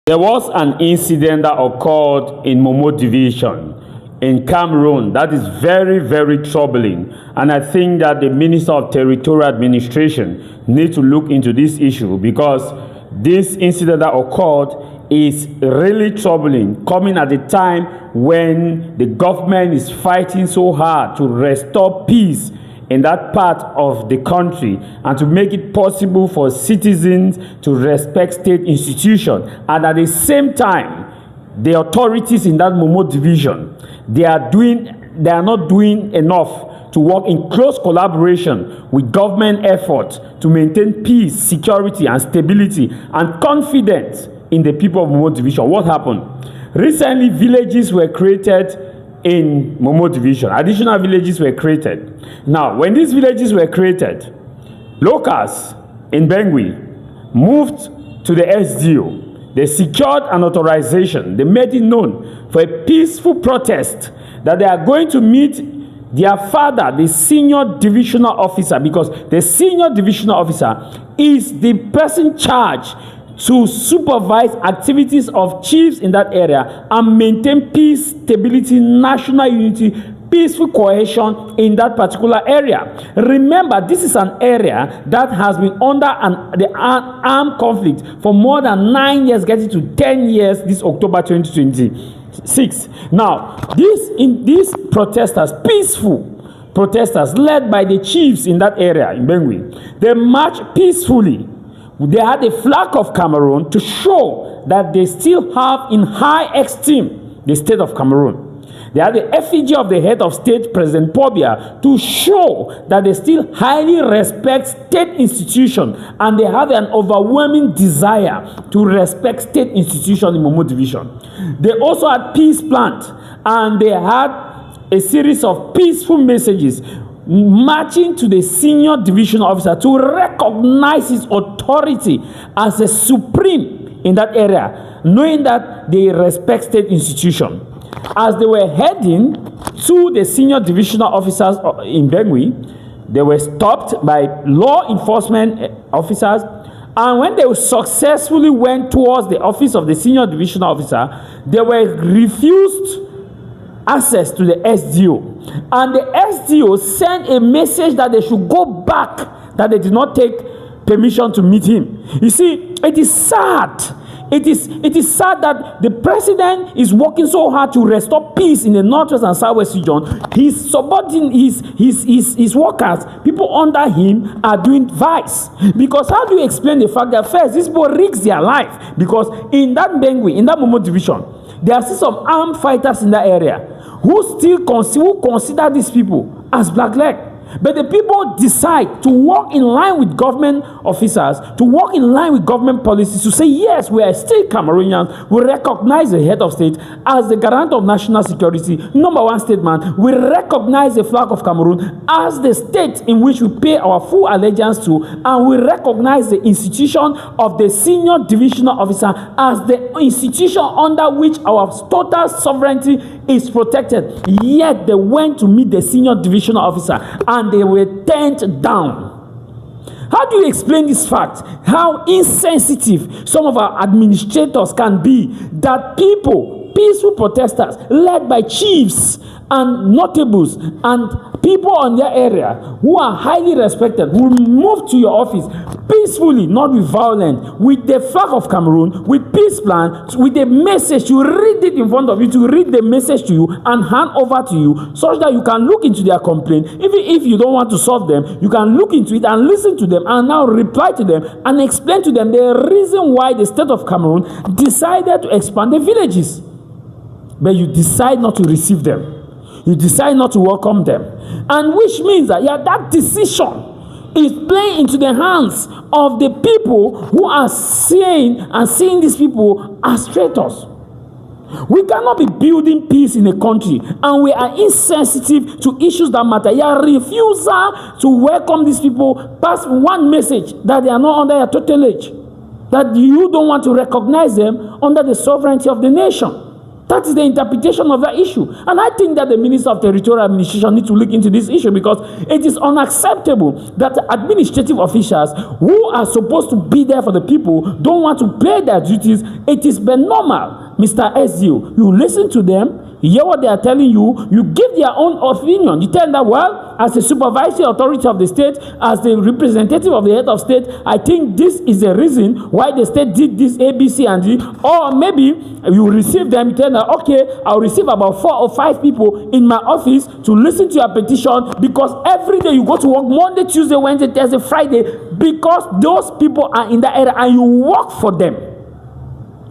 There was an incident that occurred in MOMO division in Cameroon that is very, very troubling. And I think that the Minister of Territorial Administration needs to look into this issue, because this incident that occurred is really troubling, coming at a time when the government is fighting so hard to restore peace in that part of the country and to make it possible for citizens to respect state institutions. And at the same time, the authorities in that MOMO division, they are not doing enough to work in close collaboration with government efforts to maintain peace, security, and stability and confidence in the people of MOMO division. What happened? Recently, villages were created in MOMO division. Additional villages were created. Now, when these villages were created, locals in Bengui moved to the SDO. They secured an authorization. They made it known for a peaceful protest that they are going to meet their father, the senior divisional officer, because the senior divisional officer is the person charged to supervise activities of chiefs in that area and maintain peace, stability, national unity, peaceful cohesion in that particular area. Remember, this is an area that has been under the armed conflict for more than 9 years, getting to 10 years this October 2026. Now, these protesters, peaceful protesters led by the chiefs in that area in Bengui, they marched peacefully. They had a flag of Cameroon to show that they still have in high esteem the state of Cameroon. They had the effigy of the head of state, President Pobia, to show that they still highly respect state institutions, and they have an overwhelming desire to respect state institutions in MOMO division. They also had peace plant, and they had a series of peaceful messages marching to the senior division officer to recognize his authority as a supreme in that area, knowing that they respect state institution. As they were heading to the senior divisional officers in Bengui, they were stopped by law enforcement officers, and when they successfully went towards the office of the senior divisional officer, they were refused access to the SDO. And the SDO sent a message that they should go back, that they did not take permission to meet him. You see, it is sad. It is sad that the president is working so hard to restore peace in the northwest and southwest region. His subordinates, his workers, people under him are doing vice. Because how do you explain the fact that first, these people risk their life? Because in that Bengui, in that MOMO division, there are still some armed fighters in that area who still consider these people as blackleg. But the people decide to work in line with government officers, to work in line with government policies, to say, yes, we are still Cameroonians. We recognize the head of state as the guarant of national security, number one statement. We recognize the flag of Cameroon as the state in which we pay our full allegiance to, and we recognize the institution of the senior divisional officer as the institution under which our total sovereignty is protected. Yet they went to meet the senior divisional officer and they were turned down. How do you explain this fact? How insensitive some of our administrators can be, that people, peaceful protesters led by chiefs and notables and people on their area who are highly respected will move to your office peacefully, not with violence, with the flag of Cameroon, with peace plan, with a message. You read it in front of you, to read the message to you and hand over to you, such that you can look into their complaint. Even if you don't want to solve them, you can look into it and listen to them and now reply to them and explain to them the reason why the state of Cameroon decided to expand the villages. But you decide not to receive them. You decide not to welcome them. And which means that that decision is playing into the hands of the people who are seeing these people as traitors. We cannot be building peace in a country and we are insensitive to issues that matter. Your refusal to welcome these people pass one message, that they are not under your tutelage, that you don't want to recognize them under the sovereignty of the nation. That is the interpretation of that issue. And I think that the Minister of Territorial Administration needs to look into this issue, because it is unacceptable that administrative officials who are supposed to be there for the people don't want to pay their duties. It is normal, Mr. SDO. You listen to them, you hear what they are telling you, you give their own opinion. You tell them that, well, as a supervisory authority of the state, as the representative of the head of state, I think this is the reason why the state did this A, B, C, and D. Or maybe you receive them, you tell them, okay, I'll receive about 4 or 5 people in my office to listen to your petition, because every day you go to work, Monday, Tuesday, Wednesday, Thursday, Friday, because those people are in that area and you work for them.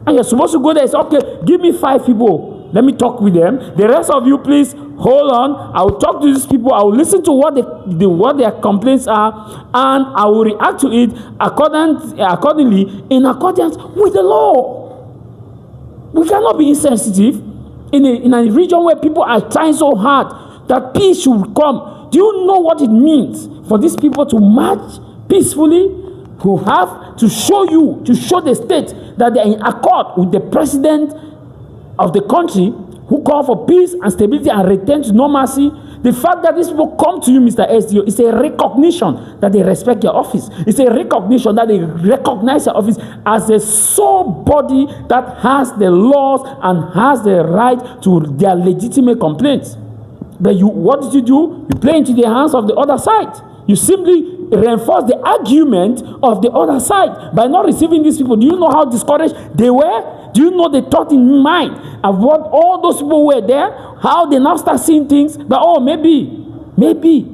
And you're supposed to go there and say, okay, give me 5 people. Let me talk with them. The rest of you, please hold on. I will talk to these people. I will listen to what their complaints are, and I will react to it accordingly in accordance with the law. We cannot be insensitive in a region where people are trying so hard that peace should come. Do you know what it means for these people to march peacefully, who have to show the state that they are in accord with the president of the country, who call for peace and stability and return to normalcy? The fact that these people come to you, Mr. SDO, is a recognition that they respect your office. It's a recognition that they recognize your office as a sole body that has the laws and has the right to their legitimate complaints. But what did you do? You play into the hands of the other side. You simply reinforce the argument of the other side by not receiving these people. Do you know how discouraged they were? Do you know the thought in mind of what all those people were there? How they now start seeing things, but maybe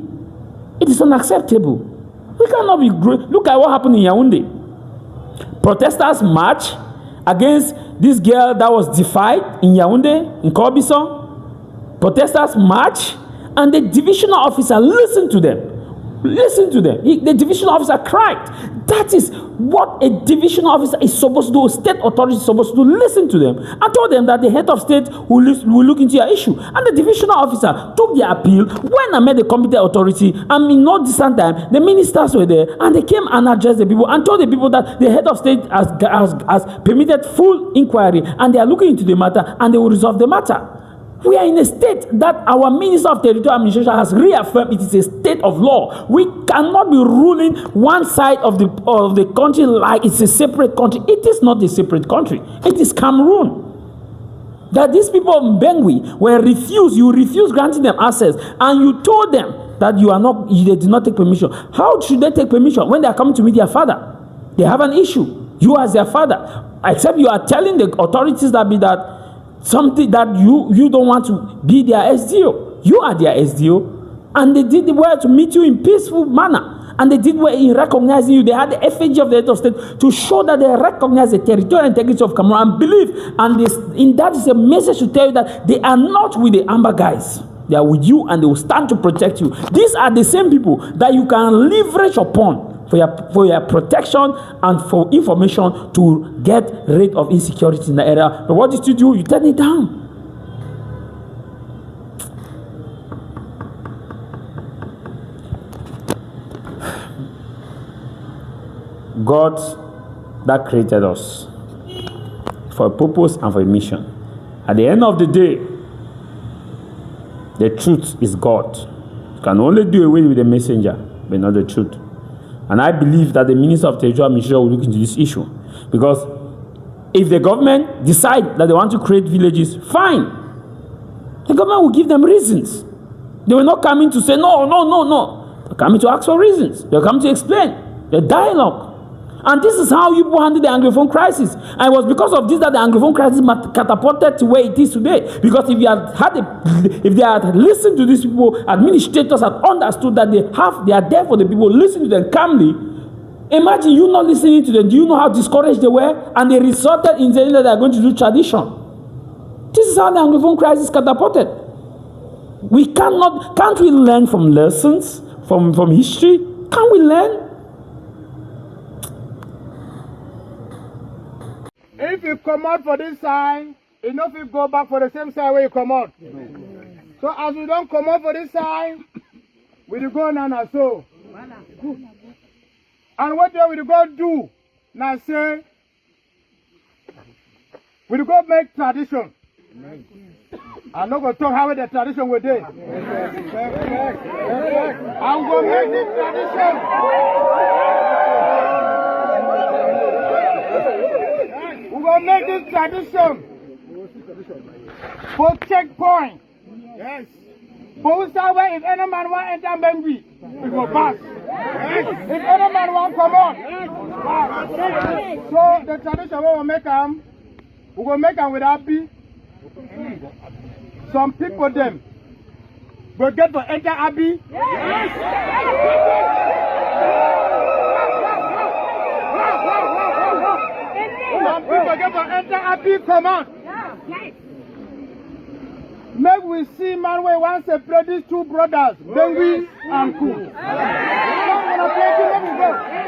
it is unacceptable. We cannot be great. Look at what happened in Yaoundé. Protesters march against this girl that was defied in Yaoundé, in Korbison. Protesters march, and the divisional officer listened to them. The divisional officer cried. That is what a divisional officer is supposed to do. State authority is supposed to listen to them and told them that the head of state will look into your issue. And the divisional officer took their appeal, went and met the competent authority, and in no distant time, the ministers were there, and they came and addressed the people and told the people that the head of state has permitted full inquiry, and they are looking into the matter, and they will resolve the matter. We are in a state that our Minister of Territorial Administration has reaffirmed it is a state of law. We cannot be ruling one side of the country like it's a separate country. It is not a separate country. It is Cameroon. That these people of Bengui you refused granting them access, and you told them that they did not take permission. How should they take permission when they are coming to meet their father? They have an issue. You as their father, except you are telling the authorities that something that you don't want to be their SDO. You are their SDO, and they did well to meet you in peaceful manner, and they did well in recognizing you. They had the effigy of the head of state to show that they recognize the territorial integrity of Cameroon and believe, and that is a message to tell you that they are not with the Amber guys. They are with you, and they will stand to protect you. These are the same people that you can leverage upon for your protection and for information to get rid of insecurity in the area. But what did you do? You turn it down. God that created us for a purpose and for a mission. At the end of the day, the truth is God. You can only do away with the messenger, but not the truth. And I believe that the Minister of Territorial Administration will look into this issue. Because if the government decide that they want to create villages, fine. The government will give them reasons. They will not come in to say, no. They're coming to ask for reasons. They're coming to explain. The dialogue. And this is how you handle the Anglophone crisis. And it was because of this that the Anglophone crisis catapulted to where it is today. Because if they had listened to these people, administrators had understood that they are there for the people, listen to them calmly. Imagine you not listening to them. Do you know how discouraged they were? And they resorted in saying that they are going to do tradition. This is how the Anglophone crisis catapulted. Can't we learn from lessons, from history? Can't we learn? If you come out for this side, enough you go back for the same side where you come out. So as we don't come out for this side, we will go now so. And what we will go do now say, we will go make tradition. I'm not going to talk how the tradition will do. I'm going to make this tradition. We're going to make this tradition for checkpoint. Yes. Both somewhere, if any man want to enter Bengi, we go pass. Yes. If any man want to come on, so the tradition we will make them, we will make them with happy. Some people them will get to enter Abbey. Yes. Some people get to enter Abbey. Come on. Yes. Make we see man we want to produce two brothers, Bengi and Ku. Let me go.